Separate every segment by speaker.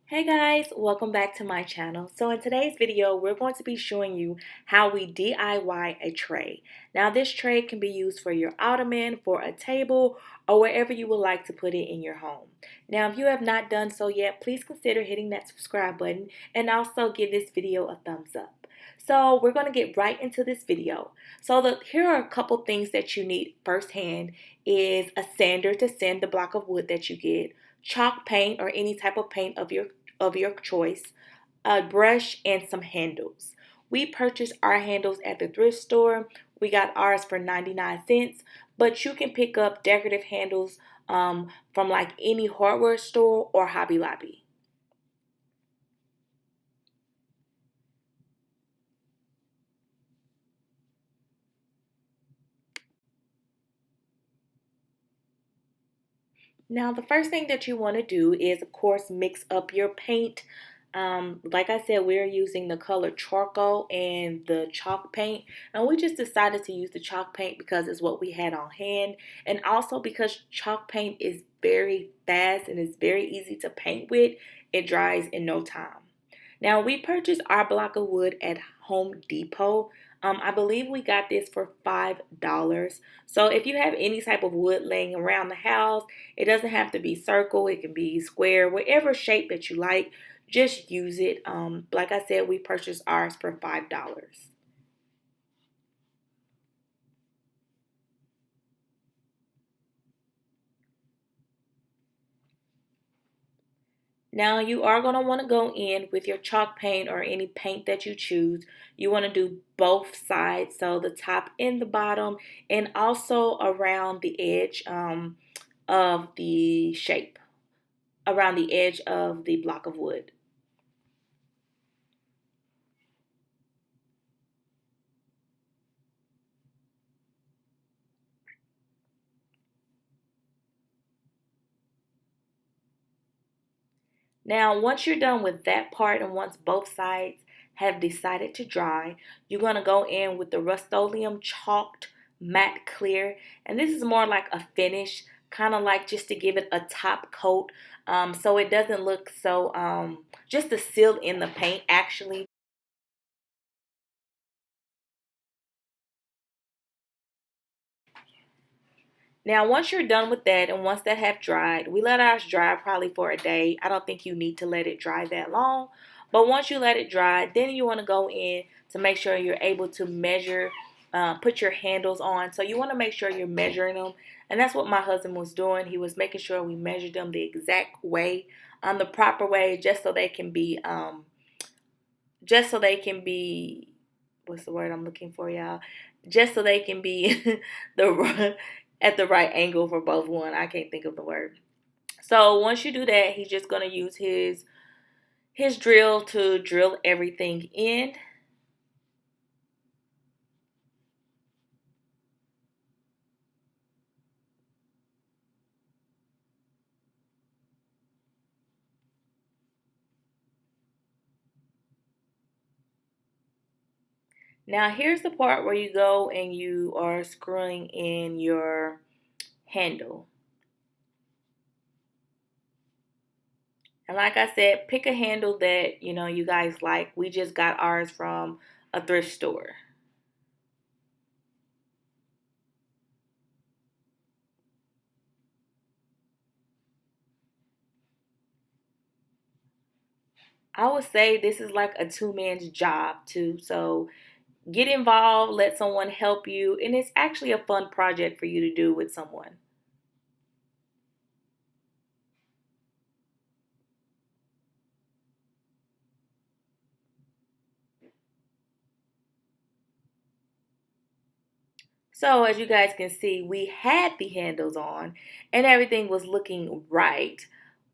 Speaker 1: Hey guys, welcome back to my channel. So in today's video, we're going to be showing you how we DIY a tray. Now this tray can be used for your ottoman, for a table, or wherever you would like to put it in your home. Now if you have not done so yet, please consider hitting that subscribe button and also give this video a thumbs up. So we're going to get right into this video. Here are a couple things that you need firsthand is a sander to sand the block of wood that you get, chalk paint or any type of paint of your choice, a brush, and some handles. We purchased our handles at the thrift store. We got ours for 99 cents, but you can pick up decorative handles from like any hardware store or Hobby Lobby. Now, the first thing that you want to do is, of course, mix up your paint. Like I said, we're using the color charcoal and the chalk paint. And we just decided to use the chalk paint because it's what we had on hand. And also because chalk paint is very fast and it's very easy to paint with, it dries in no time. Now, we purchased our block of wood at Home Depot. I believe we got this for $5. So if you have any type of wood laying around the house, it doesn't have to be circle, it can be square, whatever shape that you like, just use it. Like I said, we purchased ours for $5. Now you are going to want to go in with your chalk paint or any paint that you choose. You want to do both sides, so the top and the bottom, and also around the edge of the shape, around the edge of the block of wood. Now, once you're done with that part and once both sides have decided to dry, you're going to go in with the Rust-Oleum chalked matte clear. And this is more like a finish, kind of like just to give it a top coat so it doesn't look so, just to seal in the paint actually. Now, once you're done with that and once that have dried, we let ours dry probably for a day. I don't think you need to let it dry that long. But once you let it dry, then you want to go in to make sure you're able to measure, put your handles on. So you want to make sure you're measuring them. And that's what my husband was doing. He was making sure we measured them the exact way, the proper way, just so they can be, what's the word I'm looking for, y'all? Just so they can be the at the right angle for both one. I can't think of the word. So once you do that, he's just gonna use his drill to drill everything in. Now here's the part where you go and you are screwing in your handle. And like I said, pick a handle that you guys like. We just got ours from a thrift store. I would say this is like a two-man's job too. So get involved, let someone help you, and it's actually a fun project for you to do with someone. So as you guys can see, we had the handles on and everything was looking right.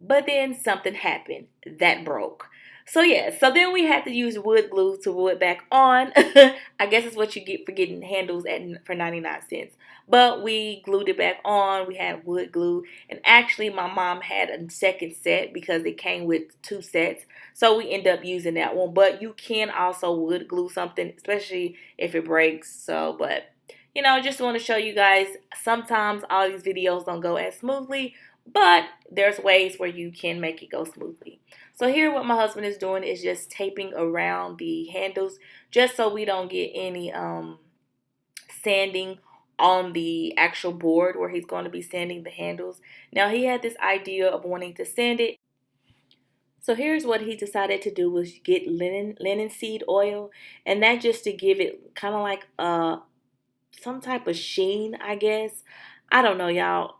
Speaker 1: But then something happened that broke. So yeah, so then we had to use wood glue to glue it back on. I guess it's what you get for getting handles for 99 cents. But we glued it back on. We had wood glue. And actually my mom had a second set because it came with two sets. So we end up using that one. But you can also wood glue something, especially if it breaks. So, but just want to show you guys sometimes all these videos don't go as smoothly, but there's ways where you can make it go smoothly. So here what my husband is doing is just taping around the handles just so we don't get any sanding on the actual board where he's going to be sanding the handles. Now he had this idea of wanting to sand it. So here's what he decided to do was get linen seed oil, and that just to give it kind of like some type of sheen, I guess. I don't know, y'all.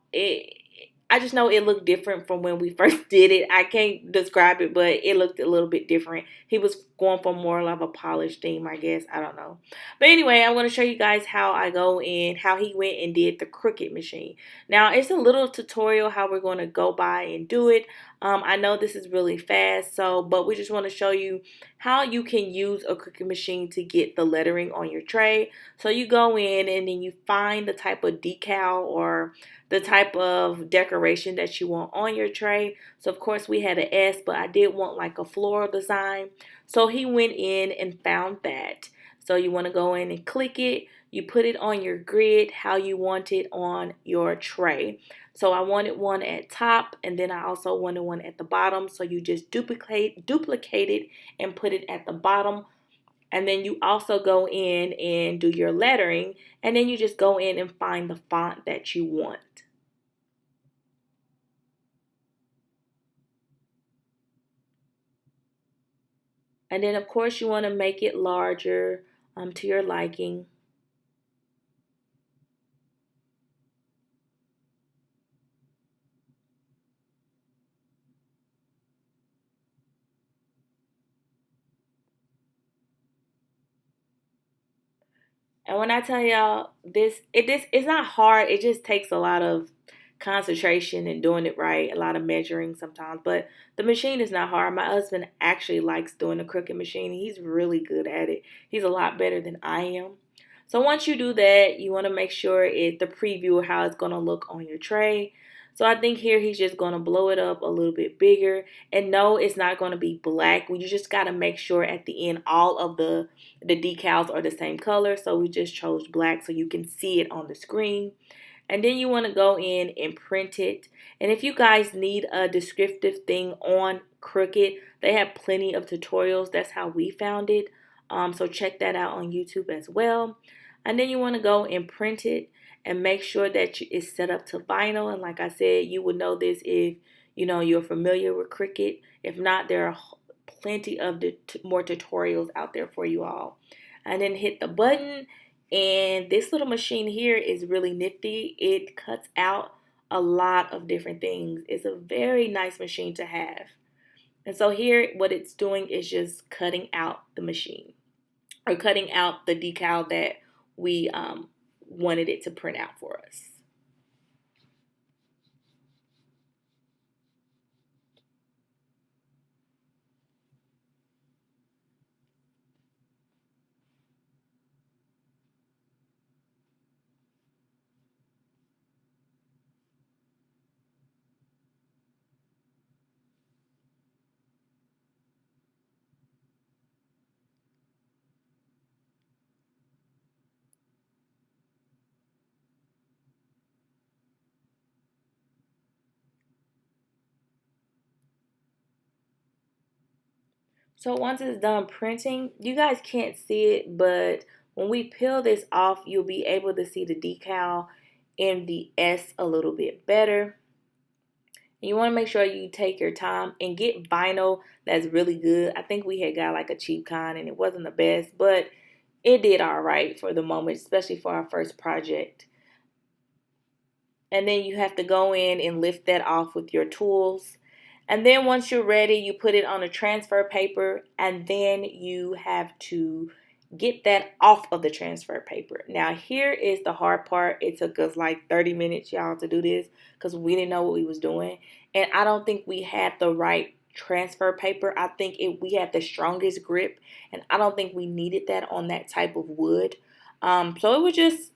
Speaker 1: I just know it looked different from when we first did it. I can't describe it, but it looked a little bit different. He was going for more of a polished theme, I guess. I don't know. But anyway, I want to show you guys how I go in, how he went and did the Cricut machine. Now, it's a little tutorial how we're going to go by and do it. I know this is really fast, but we just want to show you how you can use a Cricut machine to get the lettering on your tray. So you go in and then you find the type of decal or the type of decoration that you want on your tray. So of course we had an S, but I did want like a floral design. So he went in and found that. So you want to go in and click it. You put it on your grid how you want it on your tray. So I wanted one at top, and then I also wanted one at the bottom. So you just duplicate it and put it at the bottom. And then you also go in and do your lettering, and then you just go in and find the font that you want. And then of course you want to make it larger to your liking. And when I tell y'all this it's not hard. It just takes a lot of concentration and doing it right, a lot of measuring sometimes. But the machine is not hard. My husband actually likes doing the Cricut machine. He's really good at it. He's a lot better than I am. So once you do that, you want to make sure it's the preview of how it's going to look on your tray. So I think here he's just going to blow it up a little bit bigger. And no, it's not going to be black. You just got to make sure at the end all of the decals are the same color. So we just chose black so you can see it on the screen. And then you want to go in and print it. And if you guys need a descriptive thing on Cricut, they have plenty of tutorials. That's how we found it. So check that out on YouTube as well. And then you want to go and print it and make sure that it's set up to vinyl. And like I said, you would know this if you're familiar with Cricut. If not, there are plenty of more tutorials out there for you all. And then hit the button. And this little machine here is really nifty. It cuts out a lot of different things. It's a very nice machine to have. And so here, what it's doing is just cutting out the machine or cutting out the decal that we wanted it to print out for us. So once it's done printing, you guys can't see it, but when we peel this off, you'll be able to see the decal in the S a little bit better. And you want to make sure you take your time and get vinyl that's really good. I think we had got like a cheap kind and it wasn't the best, but it did all right for the moment, especially for our first project. And then you have to go in and lift that off with your tools. And then once you're ready, you put it on a transfer paper, and then you have to get that off of the transfer paper. Now here is the hard part. It took us like 30 minutes, y'all, to do this because we didn't know what we was doing. And I don't think we had the right transfer paper. I think we had the strongest grip, and I don't think we needed that on that type of wood. So it was just,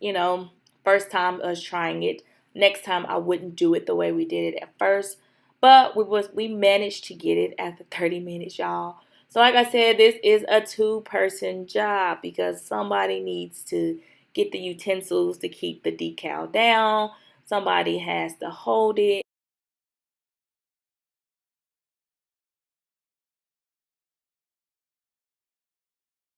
Speaker 1: first time us trying it. Next time I wouldn't do it the way we did it at first. But we managed to get it after 30 minutes, y'all. So like I said, this is a two-person job because somebody needs to get the utensils to keep the decal down. Somebody has to hold it.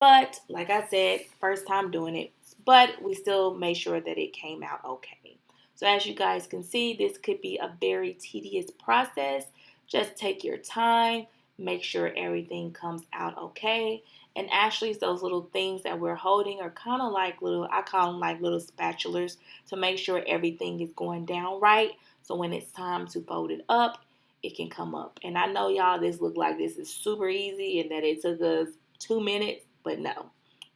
Speaker 1: But like I said, first time doing it, but we still made sure that it came out okay. So as you guys can see, this could be a very tedious process. Just take your time, make sure everything comes out okay. And actually, those little things that we're holding are kind of like little, I call them like little spatulas to make sure everything is going down right. So when it's time to fold it up, it can come up. And I know y'all, this look like this is super easy and that it took us 2 minutes, but no.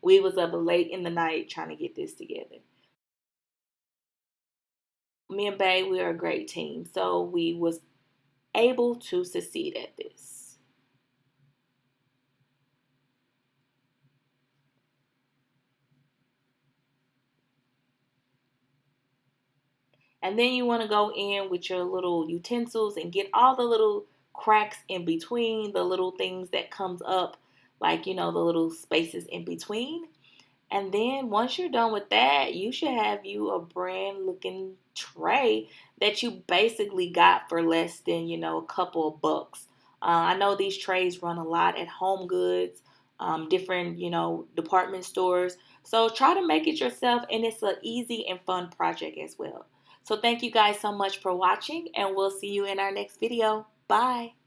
Speaker 1: We was up late in the night trying to get this together. Me and Bay, we are a great team. So we was able to succeed at this. And then you want to go in with your little utensils and get all the little cracks in between, the little things that comes up, like, the little spaces in between. And then once you're done with that, you should have you a brand looking tray that you basically got for less than, a couple of bucks. I know these trays run a lot at Home Goods, different, department stores. So try to make it yourself, and it's an easy and fun project as well. So thank you guys so much for watching, and we'll see you in our next video. Bye.